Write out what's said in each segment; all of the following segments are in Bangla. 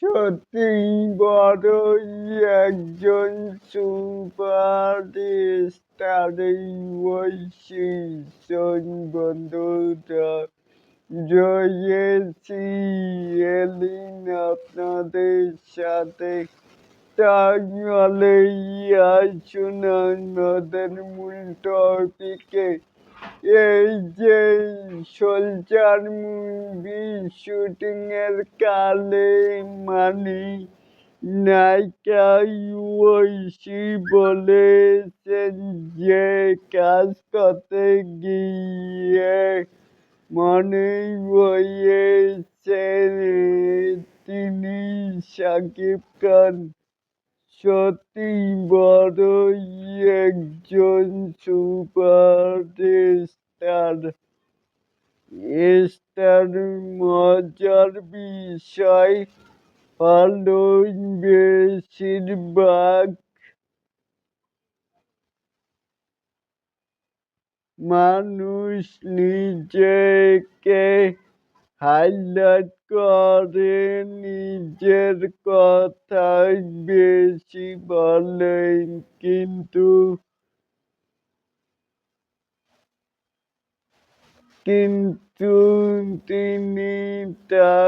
সত্যিই বড়ই একজন সুপারস্টার এই ঐশী বন্ধুরা রয়েছি এলিন আপনাদের সাথে। তাহলেই আসুন আমাদের মূল টপিকে। এই যে সোলজার মুভি শুটিং এর কালে মানে নায়িকা ঐশী বলেছেন যে কাজ করতে গিয়ে মনে হয়েছে তিনি শাকিব খান সত্যি বড়ই একজন সুপারস্টার। স্টার মজার বিষয় হলো বেশিরভাগ মানুষ নিজেকে হাইলাইট করে, নিজের কথাই বেশি বলেন, কিন্তু তিনি তা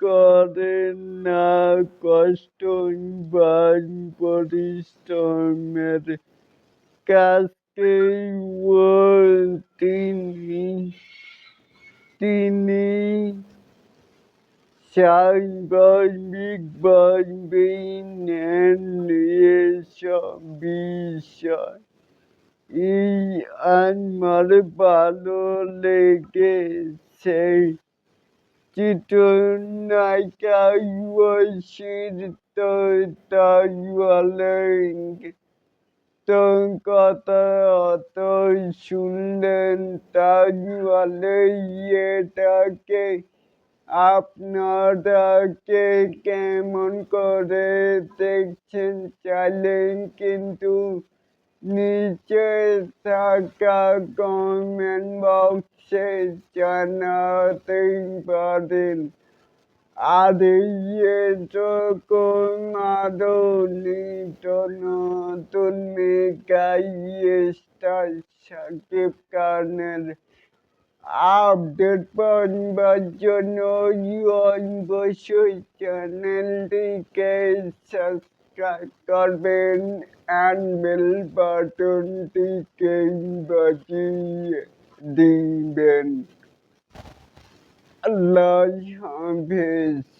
করেন না কষ্ট বা পরিশ্রমের কাজকেও তিনি স্বাভাবিকভাবে নেন এসব বিষয়। আমার ভালো লেগেছে চিত্রনায়িকা ঐশীর তাহলে কথা অতই শুনলেন, তাহলে এটাকে আপনারা কেমন করে দেখছেন চাইলেন কিন্তু নিচে থাকা কমেন্ট বক্সে জানাতেই পারেন। আর এরকম আরো নিত্য নতুন মেগা স্টার শাকিব খানের আপডেট পাওয়ার জন্য অবশ্যই চ্যানেলটিকে সাবস্ক্রাইব করবেন and বেল বাটনটিকে বাজিয়ে দিবেন। আল্লাহ হাফেজ।